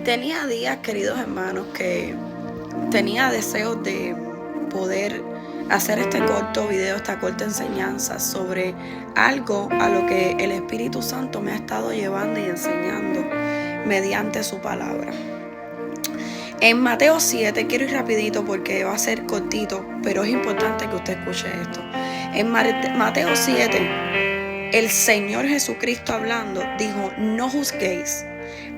Tenía días, queridos hermanos, que tenía deseos de poder hacer este corto video, esta corta enseñanza sobre algo a lo que el Espíritu Santo me ha estado llevando y enseñando mediante su palabra. En Mateo 7, quiero ir rapidito porque va a ser cortito, pero es importante que usted escuche esto. En Mateo 7, el Señor Jesucristo hablando dijo: no juzguéis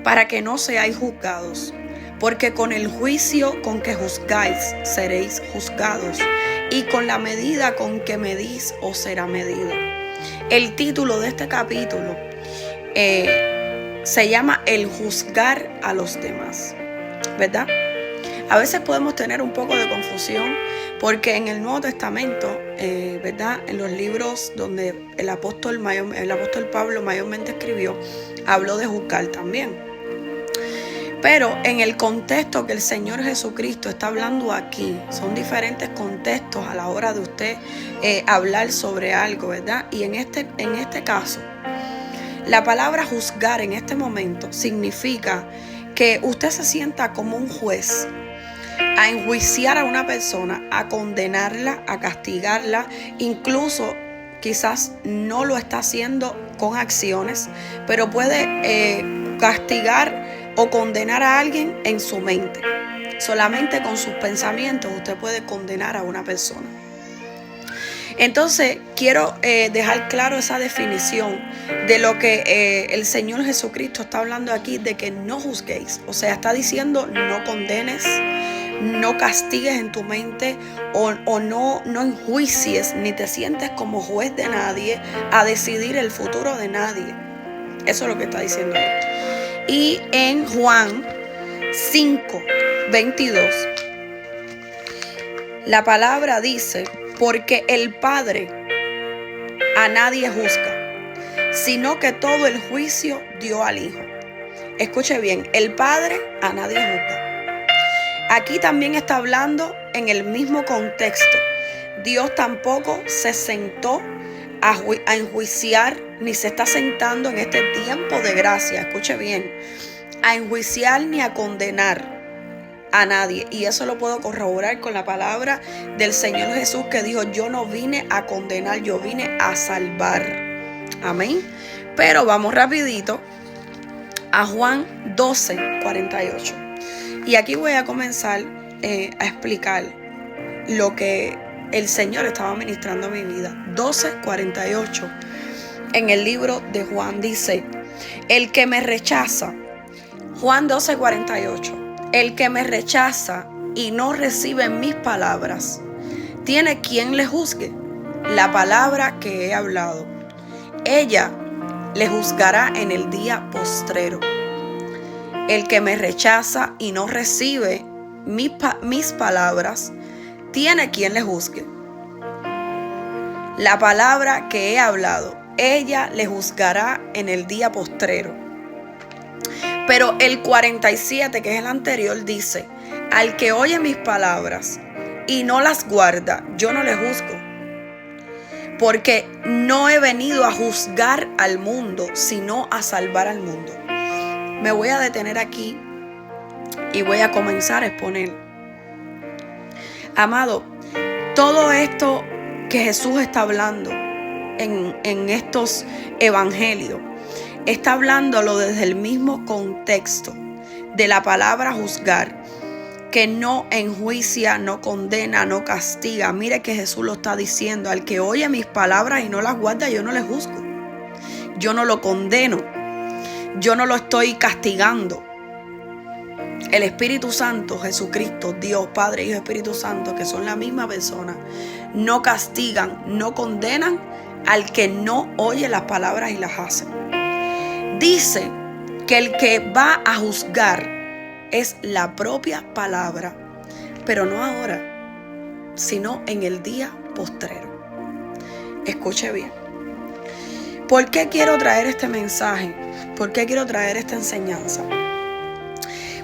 para que no seáis juzgados, porque con el juicio con que juzgáis seréis juzgados, y con la medida con que medís os será medido. El título de este capítulo se llama El juzgar a los demás, ¿verdad? A veces podemos tener un poco de confusión porque en el Nuevo Testamento, ¿verdad? En los libros donde el apóstol Pablo mayormente escribió, habló de juzgar también. Pero en el contexto que el Señor Jesucristo está hablando aquí, son diferentes contextos a la hora de usted hablar sobre algo, ¿verdad? Y en este caso, la palabra juzgar en este momento significa que usted se sienta como un juez a enjuiciar a una persona, a condenarla, a castigarla, incluso quizás no lo está haciendo con acciones, pero puede castigar o condenar a alguien en su mente. Solamente con sus pensamientos usted puede condenar a una persona. Entonces quiero dejar claro esa definición de lo que el Señor Jesucristo está hablando aquí, de que no juzguéis. O sea, está diciendo no condenes, no castigues en tu mente o no enjuicies ni te sientes como juez de nadie a decidir el futuro de nadie. Eso es lo que está diciendo él. Y en Juan 5:22, la palabra dice: porque el Padre a nadie juzga, sino que todo el juicio dio al Hijo. Escuche bien, el Padre a nadie juzga. Aquí también está hablando en el mismo contexto. Dios tampoco se sentó a enjuiciar, ni se está sentando en este tiempo de gracia, escuche bien, a enjuiciar ni a condenar a nadie. Y eso lo puedo corroborar con la palabra del Señor Jesús, que dijo: yo no vine a condenar, yo vine a salvar. Amén. Pero vamos rapidito a Juan 12:48. Y aquí voy a comenzar a explicar lo que el Señor estaba ministrando a mi vida. 12:48. En el libro de Juan dice: el que me rechaza, Juan 12:48, el que me rechaza y no recibe mis palabras, tiene quien le juzgue. La palabra que he hablado, ella le juzgará en el día postrero. El que me rechaza y no recibe mis palabras, tiene quien le juzgue. La palabra que he hablado, ella le juzgará en el día postrero. Pero el 47, que es el anterior, dice: al que oye mis palabras y no las guarda, yo no le juzgo. Porque no he venido a juzgar al mundo, sino a salvar al mundo. Me voy a detener aquí y voy a comenzar a exponer. Amado, todo esto que Jesús está hablando en estos evangelios, está hablándolo desde el mismo contexto de la palabra juzgar, que no enjuicia, no condena, no castiga. Mire que Jesús lo está diciendo: al que oye mis palabras y no las guarda, yo no le juzgo, yo no lo condeno, yo no lo estoy castigando. El Espíritu Santo, Jesucristo, Dios, Padre, Hijo, Espíritu Santo, que son la misma persona, no castigan, no condenan al que no oye las palabras y las hace. Dice que el que va a juzgar es la propia palabra, pero no ahora, sino en el día postrero. Escuche bien. ¿Por qué quiero traer este mensaje? ¿Por qué quiero traer esta enseñanza?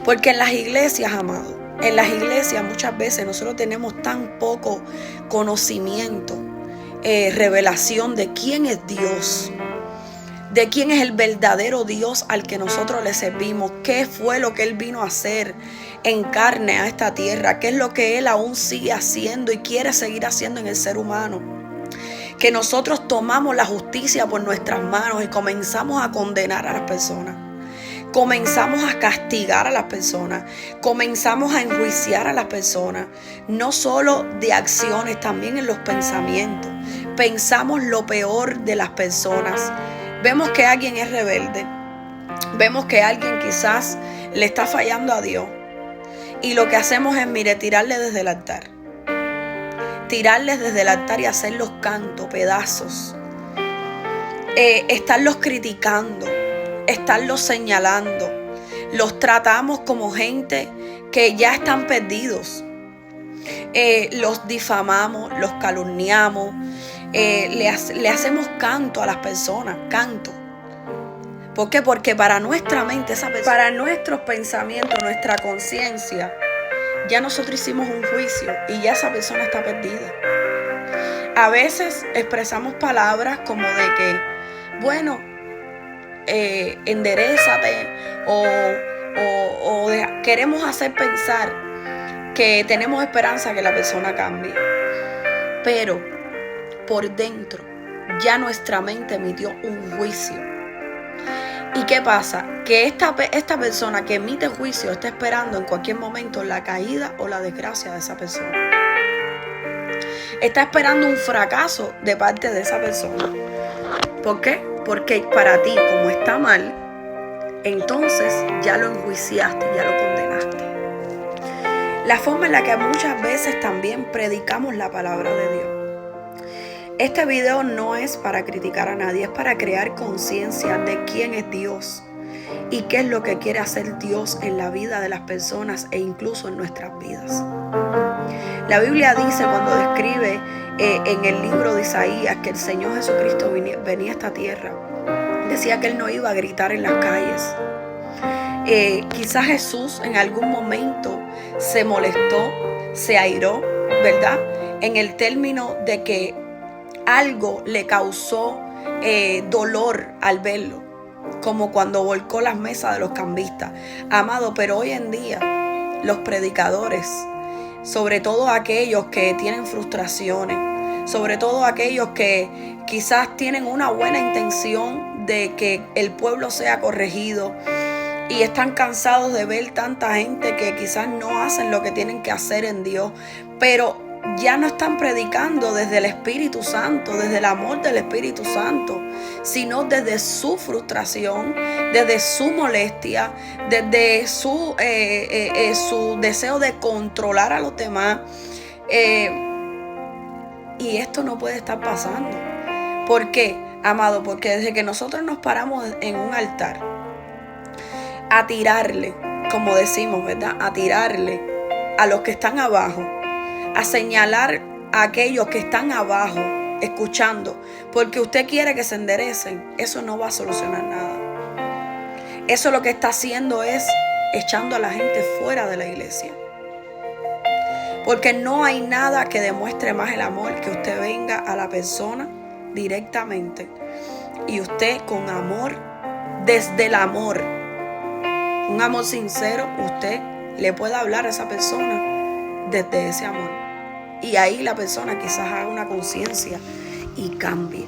Porque en las iglesias, amado, en las iglesias muchas veces nosotros tenemos tan poco conocimiento, revelación de quién es Dios. de quién es el verdadero Dios al que nosotros le servimos, qué fue lo que Él vino a hacer en carne a esta tierra, qué es lo que Él aún sigue haciendo y quiere seguir haciendo en el ser humano. Que nosotros tomamos la justicia por nuestras manos y comenzamos a condenar a las personas. Comenzamos a castigar a las personas, comenzamos a enjuiciar a las personas, no solo de acciones, también en los pensamientos. Pensamos lo peor de las personas. Vemos que alguien es rebelde, vemos que alguien quizás le está fallando a Dios y lo que hacemos es, tirarle desde el altar. Tirarles desde el altar y hacerlos canto, pedazos. Estarlos criticando, estarlos señalando. Los tratamos como gente que ya están perdidos. Los difamamos, los calumniamos. Le hacemos canto a las personas, canto. ¿Por qué? Porque para nuestra mente, para nuestros pensamientos, nuestra conciencia, ya nosotros hicimos un juicio y ya esa persona está perdida. A veces expresamos palabras como de que, bueno, enderézate o queremos hacer pensar que tenemos esperanza que la persona cambie. Pero por dentro ya nuestra mente emitió un juicio. ¿Y qué pasa? Que esta persona que emite juicio está esperando en cualquier momento la caída o la desgracia de esa persona. Está esperando un fracaso de parte de esa persona. ¿Por qué? Porque para ti, como está mal, entonces ya lo enjuiciaste, ya lo condenaste. La forma en la que muchas veces también predicamos la palabra de Dios. Este video no es para criticar a nadie, es para crear conciencia de quién es Dios y qué es lo que quiere hacer Dios en la vida de las personas e incluso en nuestras vidas. La Biblia dice, cuando describe en el libro de Isaías que el Señor Jesucristo venía a esta tierra, decía que Él no iba a gritar en las calles. Quizás Jesús en algún momento se molestó, se airó, ¿verdad? En el término de que algo le causó dolor al verlo, como cuando volcó las mesas de los cambistas. Amado, pero hoy en día los predicadores, sobre todo aquellos que tienen frustraciones, sobre todo aquellos que quizás tienen una buena intención de que el pueblo sea corregido y están cansados de ver tanta gente que quizás no hacen lo que tienen que hacer en Dios, pero ya no están predicando desde el Espíritu Santo, desde el amor del Espíritu Santo, sino desde su frustración, desde su molestia, desde su deseo de controlar a los demás. Y esto no puede estar pasando. ¿Por qué, amado? Porque desde que nosotros nos paramos en un altar a tirarle, como decimos, ¿verdad? A tirarle a los que están abajo, a señalar a aquellos que están abajo, escuchando, porque usted quiere que se enderecen, eso no va a solucionar nada. Eso lo que está haciendo es echando a la gente fuera de la iglesia. Porque no hay nada que demuestre más el amor que usted venga a la persona directamente y usted con amor, desde el amor, un amor sincero, usted le puede hablar a esa persona desde ese amor. Y ahí la persona quizás haga una conciencia y cambie.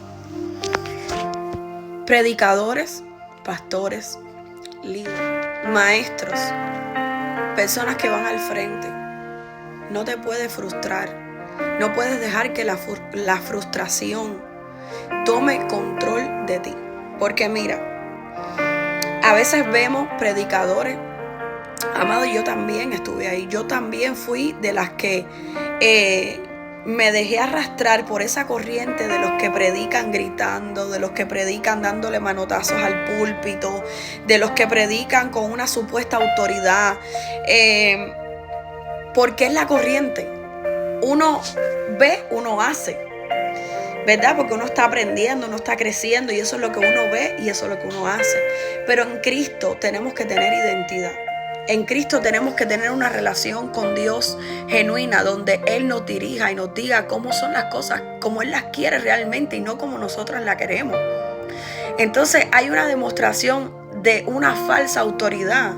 Predicadores, pastores, líderes, maestros, personas que van al frente. No te puedes frustrar. No puedes dejar que la frustración tome control de ti. Porque mira, a veces vemos predicadores. Amado, yo también estuve ahí. Yo también fui de las que me dejé arrastrar por esa corriente de los que predican gritando, de los que predican dándole manotazos al púlpito, de los que predican con una supuesta autoridad. Porque es la corriente. Uno ve, uno hace, ¿verdad? Porque uno está aprendiendo, uno está creciendo y eso es lo que uno ve y eso es lo que uno hace. Pero en Cristo tenemos que tener identidad. En Cristo tenemos que tener una relación con Dios genuina, donde Él nos dirija y nos diga cómo son las cosas, como Él las quiere realmente y no como nosotros las queremos. Entonces hay una demostración de una falsa autoridad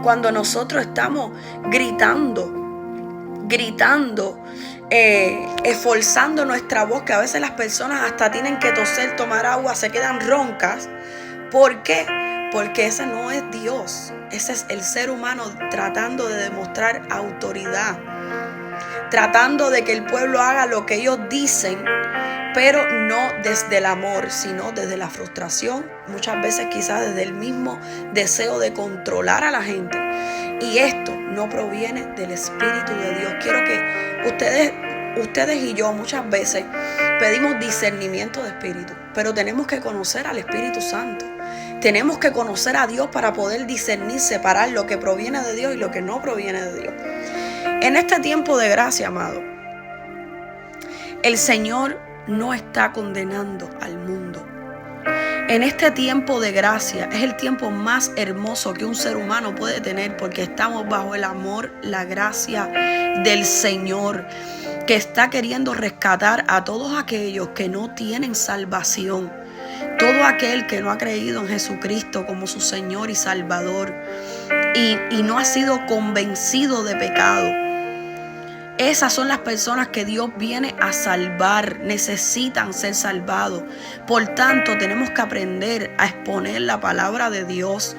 cuando nosotros estamos gritando, esforzando nuestra voz, que a veces las personas hasta tienen que toser, tomar agua, se quedan roncas. ¿Por qué? Porque ese no es Dios. Ese es el ser humano tratando de demostrar autoridad, tratando de que el pueblo haga lo que ellos dicen, pero no desde el amor, sino desde la frustración, muchas veces quizás desde el mismo deseo de controlar a la gente. Y esto no proviene del Espíritu de Dios. Quiero que ustedes y yo muchas veces pedimos discernimiento de espíritu, pero tenemos que conocer al Espíritu Santo. Tenemos que conocer a Dios para poder discernir, separar lo que proviene de Dios y lo que no proviene de Dios. En este tiempo de gracia, amado, el Señor no está condenando al mundo. En este tiempo de gracia es el tiempo más hermoso que un ser humano puede tener, porque estamos bajo el amor, la gracia del Señor, que está queriendo rescatar a todos aquellos que no tienen salvación. Todo aquel que no ha creído en Jesucristo como su Señor y Salvador y no ha sido convencido de pecado. Esas son las personas que Dios viene a salvar, necesitan ser salvados. Por tanto, tenemos que aprender a exponer la palabra de Dios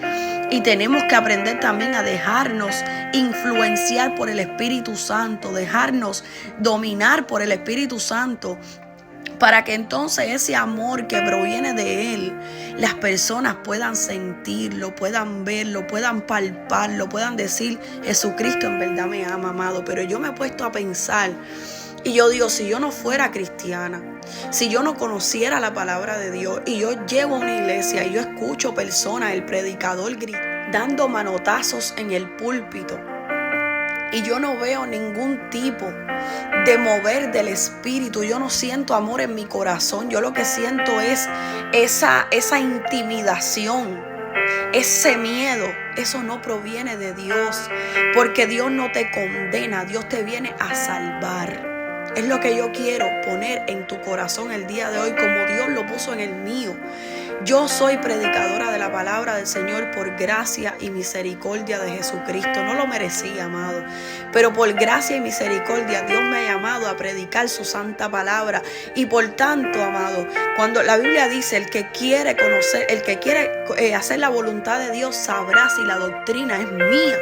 y tenemos que aprender también a dejarnos influenciar por el Espíritu Santo, dejarnos dominar por el Espíritu Santo, para que entonces ese amor que proviene de Él, las personas puedan sentirlo, puedan verlo, puedan palparlo, puedan decir: Jesucristo en verdad me ama, amado. Pero yo me he puesto a pensar y yo digo, si yo no fuera cristiana, si yo no conociera la palabra de Dios y yo llego a una iglesia y yo escucho personas, el predicador dando manotazos en el púlpito, y yo no veo ningún tipo de mover del Espíritu, yo no siento amor en mi corazón, yo lo que siento es esa intimidación, ese miedo, eso no proviene de Dios, porque Dios no te condena, Dios te viene a salvar. Es lo que yo quiero poner en tu corazón el día de hoy, como Dios lo puso en el mío. Yo soy predicadora de la palabra del Señor por gracia y misericordia de Jesucristo. No lo merecía, amado, pero por gracia y misericordia Dios me ha llamado a predicar su santa palabra. Y por tanto, amado, cuando la Biblia dice: el que quiere conocer, el que quiere hacer la voluntad de Dios, sabrá si la doctrina es mía.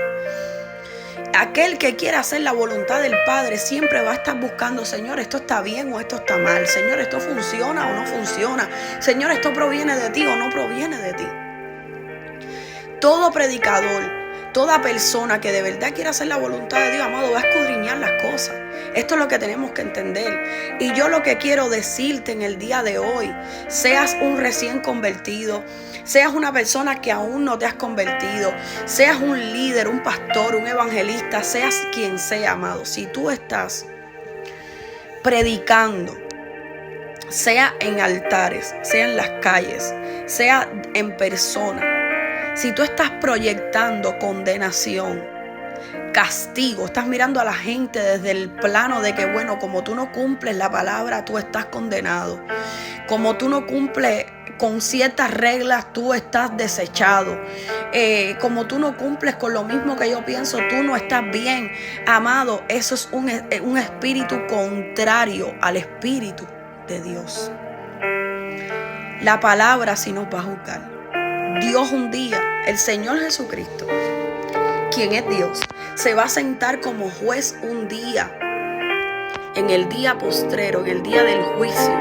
Aquel que quiere hacer la voluntad del Padre siempre va a estar buscando: Señor, esto está bien o esto está mal. Señor, esto funciona o no funciona. Señor, esto proviene de ti o no proviene de ti. Todo predicador, toda persona que de verdad quiere hacer la voluntad de Dios, amado, va a escudriñar las cosas. Esto es lo que tenemos que entender. Y yo lo que quiero decirte en el día de hoy, seas un recién convertido, seas una persona que aún no te has convertido, seas un líder, un pastor, un evangelista, seas quien sea, amado, si tú estás predicando, sea en altares, sea en las calles, sea en persona, si tú estás proyectando condenación, castigo, estás mirando a la gente desde el plano de que, bueno, como tú no cumples la palabra, tú estás condenado. Como tú no cumples con ciertas reglas, tú estás desechado. Como tú no cumples con lo mismo que yo pienso, tú no estás bien. Amado, eso es un espíritu contrario al Espíritu de Dios. La palabra sí nos va a juzgar. Dios un día, el Señor Jesucristo, quien es Dios, se va a sentar como juez un día, en el día postrero, en el día del juicio,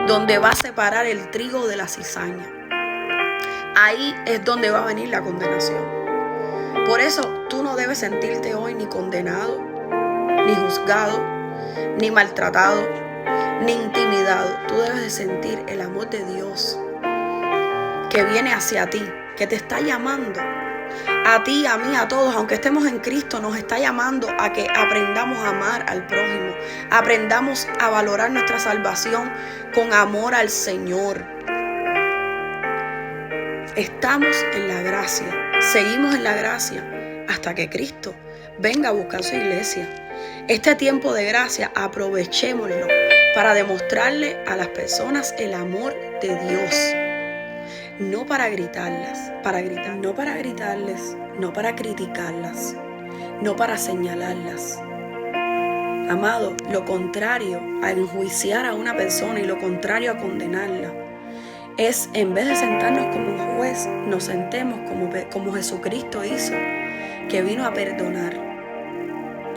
donde va a separar el trigo de la cizaña. Ahí es donde va a venir la condenación. Por eso tú no debes sentirte hoy ni condenado, ni juzgado, ni maltratado, ni intimidado. Tú debes de sentir el amor de Dios que viene hacia ti, que te está llamando. A ti, a mí, a todos, aunque estemos en Cristo, nos está llamando a que aprendamos a amar al prójimo, aprendamos a valorar nuestra salvación con amor al Señor. Estamos en la gracia, seguimos en la gracia hasta que Cristo venga a buscar su iglesia. Este tiempo de gracia aprovechémoslo para demostrarle a las personas el amor de Dios. no para gritarles, no para criticarlas, no para señalarlas. Amado, lo contrario a enjuiciar a una persona y lo contrario a condenarla es, en vez de sentarnos como un juez, nos sentemos como Jesucristo hizo, que vino a perdonar.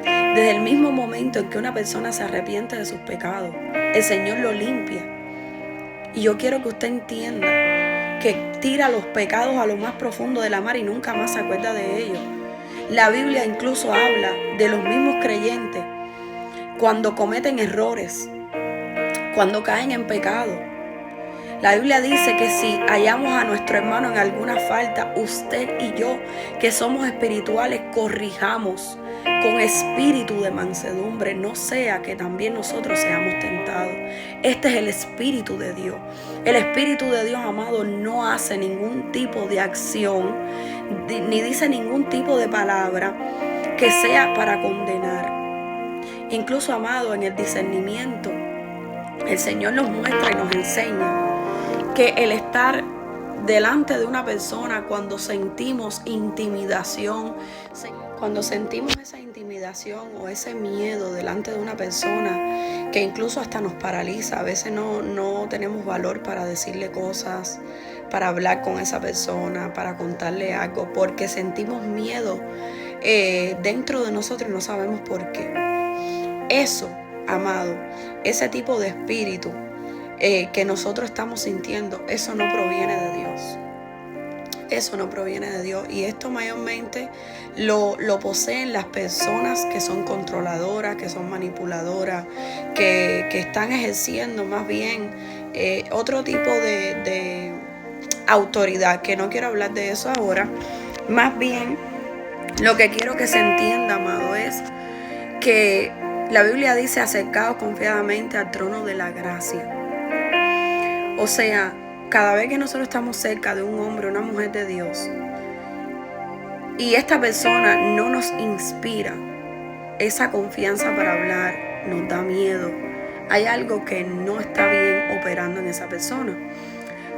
Desde el mismo momento en que una persona se arrepiente de sus pecados, el Señor lo limpia. Y yo quiero que usted entienda que tira los pecados a lo más profundo de la mar y nunca más se acuerda de ellos. La Biblia incluso habla de los mismos creyentes cuando cometen errores, cuando caen en pecado. La Biblia dice que si hallamos a nuestro hermano en alguna falta, usted y yo, que somos espirituales, corrijamos con espíritu de mansedumbre, no sea que también nosotros seamos tentados. Este es el Espíritu de Dios. El Espíritu de Dios, amado, no hace ningún tipo de acción, ni dice ningún tipo de palabra que sea para condenar. Incluso, amado, en el discernimiento, el Señor nos muestra y nos enseña que el estar delante de una persona cuando sentimos intimidación, cuando sentimos esa intimidación o ese miedo delante de una persona que incluso hasta nos paraliza, a veces no tenemos valor para decirle cosas, para hablar con esa persona, para contarle algo, porque sentimos miedo dentro de nosotros y no sabemos por qué. Eso, amado, ese tipo de espíritu que nosotros estamos sintiendo, eso no proviene de Dios. Eso no proviene de Dios. Y esto mayormente lo poseen las personas que son controladoras, que son manipuladoras, que están ejerciendo más bien otro tipo de autoridad, que no quiero hablar de eso ahora. Más bien, lo que quiero que se entienda, amado, es que la Biblia dice: acercaos confiadamente al trono de la gracia. O sea, cada vez que nosotros estamos cerca de un hombre o una mujer de Dios y esta persona no nos inspira esa confianza para hablar, nos da miedo, hay algo que no está bien operando en esa persona,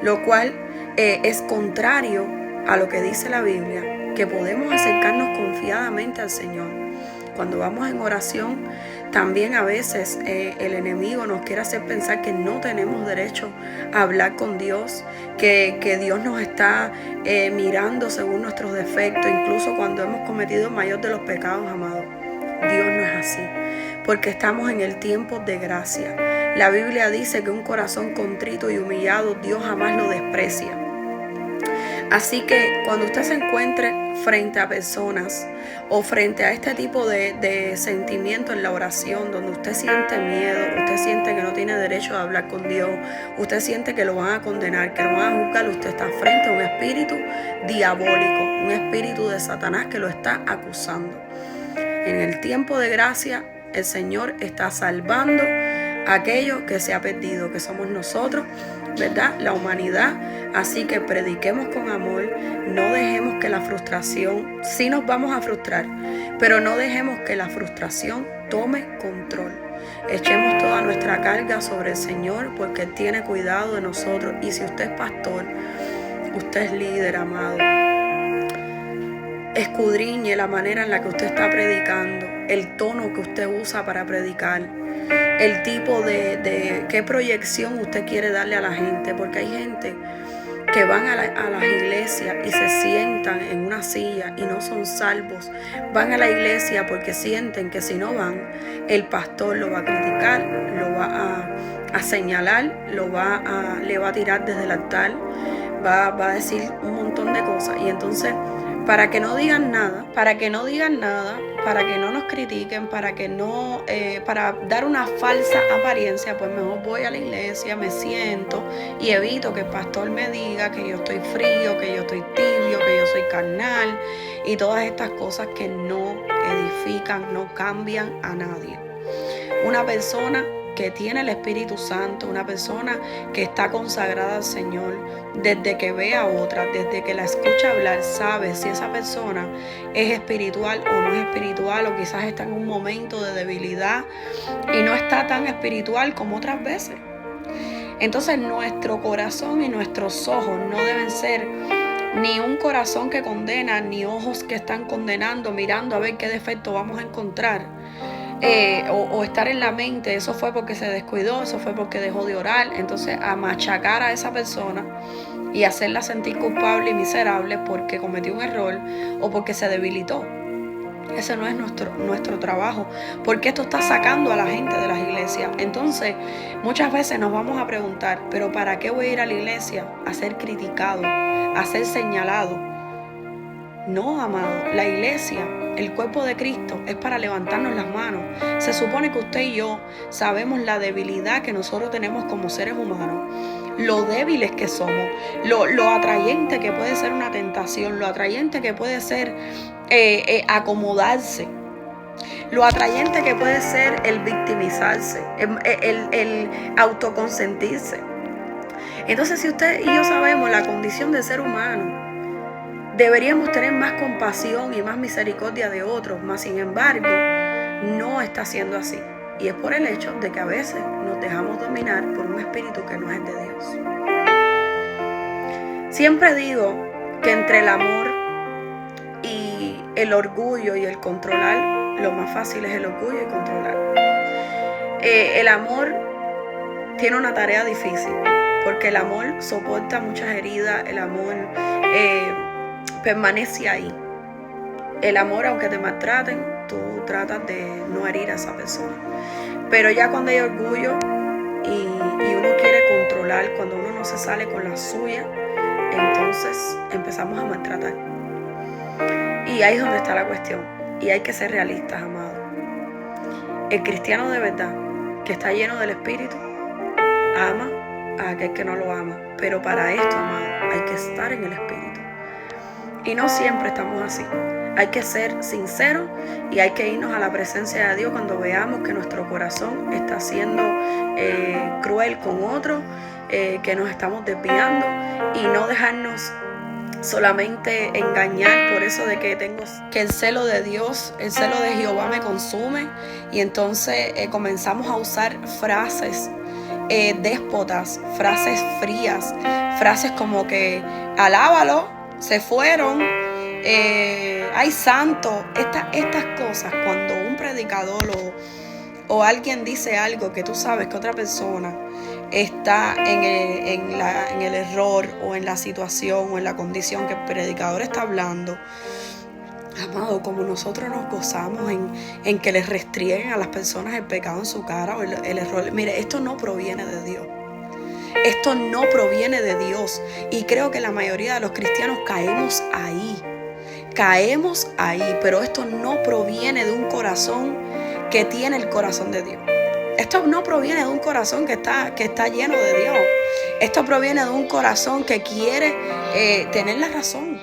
lo cual es contrario a lo que dice la Biblia, que podemos acercarnos confiadamente al Señor. Cuando vamos en oración, también a veces el enemigo nos quiere hacer pensar que no tenemos derecho a hablar con Dios, que Dios nos está mirando según nuestros defectos, incluso cuando hemos cometido el mayor de los pecados, amado. Dios no es así, porque estamos en el tiempo de gracia. La Biblia dice que un corazón contrito y humillado, Dios jamás lo desprecia. Así que cuando usted se encuentre frente a personas o frente a este tipo de sentimiento en la oración, donde usted siente miedo, usted siente que no tiene derecho a hablar con Dios, usted siente que lo van a condenar, que lo van a juzgar, usted está frente a un espíritu diabólico, un espíritu de Satanás que lo está acusando. En el tiempo de gracia, el Señor está salvando a aquello que se ha perdido, que somos nosotros, ¿verdad? La humanidad. Así que prediquemos con amor, no dejemos que la frustración, sí nos vamos a frustrar, pero no dejemos que la frustración tome control. Echemos toda nuestra carga sobre el Señor, porque Él tiene cuidado de nosotros. Y si usted es pastor, usted es líder, amado, escudriñe la manera en la que usted está predicando, el tono que usted usa para predicar, el tipo de qué proyección usted quiere darle a la gente, porque hay gente que van a las iglesias y se sientan en una silla y no son salvos. Van a la iglesia porque sienten que si no van, el pastor lo va a criticar, lo va a señalar, le va a tirar desde el altar, va a decir un montón de cosas. Y entonces, para que no digan nada, para que no nos critiquen, para dar una falsa apariencia, pues mejor voy a la iglesia, me siento y evito que el pastor me diga que yo estoy frío, que yo estoy tibio, que yo soy carnal y todas estas cosas que no edifican, no cambian a nadie. Una persona que tiene el Espíritu Santo, una persona que está consagrada al Señor, desde que ve a otra, desde que la escucha hablar, sabe si esa persona es espiritual o no es espiritual, o quizás está en un momento de debilidad y no está tan espiritual como otras veces. Entonces nuestro corazón y nuestros ojos no deben ser ni un corazón que condena, ni ojos que están condenando, mirando a ver qué defecto vamos a encontrar. O estar en la mente, eso fue porque se descuidó, eso fue porque dejó de orar. Entonces a machacar a esa persona y hacerla sentir culpable y miserable porque cometió un error o porque se debilitó. Ese no es nuestro trabajo, porque esto está sacando a la gente de las iglesias. Entonces muchas veces nos vamos a preguntar, pero ¿para qué voy a ir a la iglesia? A ser criticado, a ser señalado. No, amado, la iglesia, el cuerpo de Cristo, es para levantarnos las manos. Se supone que usted y yo sabemos la debilidad que nosotros tenemos como seres humanos, lo débiles que somos, lo atrayente que puede ser una tentación, lo atrayente que puede ser acomodarse, lo atrayente que puede ser el victimizarse, el autoconsentirse. Entonces, si usted y yo sabemos la condición de ser humano, deberíamos tener más compasión y más misericordia de otros, mas sin embargo, no está siendo así. Y es por el hecho de que a veces nos dejamos dominar por un espíritu que no es de Dios. Siempre digo que entre el amor y el orgullo y el controlar, lo más fácil es el orgullo y controlar. El amor tiene una tarea difícil, porque el amor soporta muchas heridas, el amor permanece ahí. El amor, aunque te maltraten, tú tratas de no herir a esa persona. Pero ya cuando hay orgullo y uno quiere controlar, cuando uno no se sale con la suya, entonces empezamos a maltratar. Y ahí es donde está la cuestión. Y hay que ser realistas, amados. El cristiano de verdad, que está lleno del Espíritu, ama a aquel que no lo ama. Pero para esto, amado, hay que estar en el Espíritu. Y no siempre estamos así. Hay que ser sinceros y hay que irnos a la presencia de Dios cuando veamos que nuestro corazón está siendo cruel con otro, que nos estamos desviando, y no dejarnos solamente engañar por eso de que el celo de Dios, el celo de Jehová me consume, y entonces comenzamos a usar frases déspotas, frases frías, frases como que alábalo, se fueron, ay santo, estas cosas. Cuando un predicador o alguien dice algo que tú sabes que otra persona está en el error o en la situación o en la condición que el predicador está hablando, amado, como nosotros nos gozamos en que les restrieguen a las personas el pecado en su cara o el error. Mire, esto no proviene de Dios. Esto no proviene de Dios. Y creo que la mayoría de los cristianos caemos ahí. Pero esto no proviene de un corazón que tiene el corazón de Dios. Esto no proviene de un corazón que está lleno de Dios. Esto proviene de un corazón que quiere tener la razón.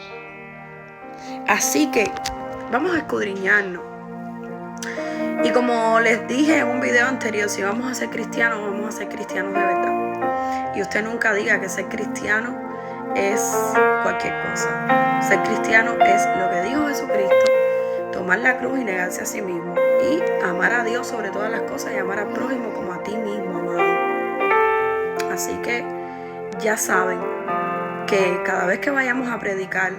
Así que vamos a escudriñarnos. Y como les dije en un video anterior, si vamos a ser cristianos, vamos a ser cristianos de verdad. Y usted nunca diga que ser cristiano es cualquier cosa. Ser cristiano es lo que dijo Jesucristo: tomar la cruz y negarse a sí mismo, y amar a Dios sobre todas las cosas y amar al prójimo como a ti mismo, amado. Así que ya saben que cada vez que vayamos a predicar,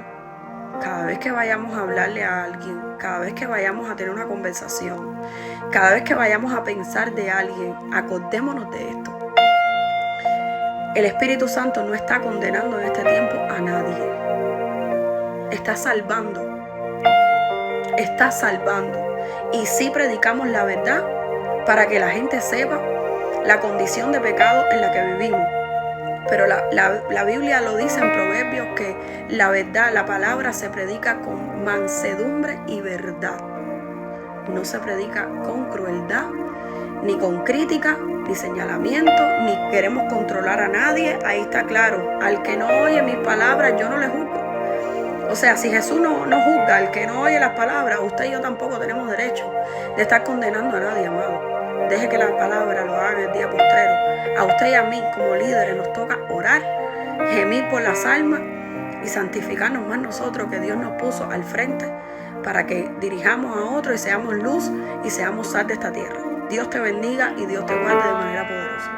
cada vez que vayamos a hablarle a alguien, cada vez que vayamos a tener una conversación, cada vez que vayamos a pensar de alguien, acordémonos de esto. El Espíritu Santo no está condenando en este tiempo a nadie. Está salvando. Está salvando. Y sí predicamos la verdad para que la gente sepa la condición de pecado en la que vivimos. Pero la Biblia lo dice en Proverbios que la verdad, la palabra se predica con mansedumbre y verdad. No se predica con crueldad, ni con crítica, ni señalamiento, ni queremos controlar a nadie. Ahí está claro: al que no oye mis palabras, yo no le juzgo. O sea, si Jesús no juzga al que no oye las palabras, usted y yo tampoco tenemos derecho de estar condenando a nadie, amado. Deje que la palabra lo haga en el día postrero. A usted y a mí, como líderes, nos toca orar, gemir por las almas y santificarnos más nosotros, que Dios nos puso al frente para que dirijamos a otros y seamos luz y seamos sal de esta tierra. Dios te bendiga y Dios te guarde de manera poderosa.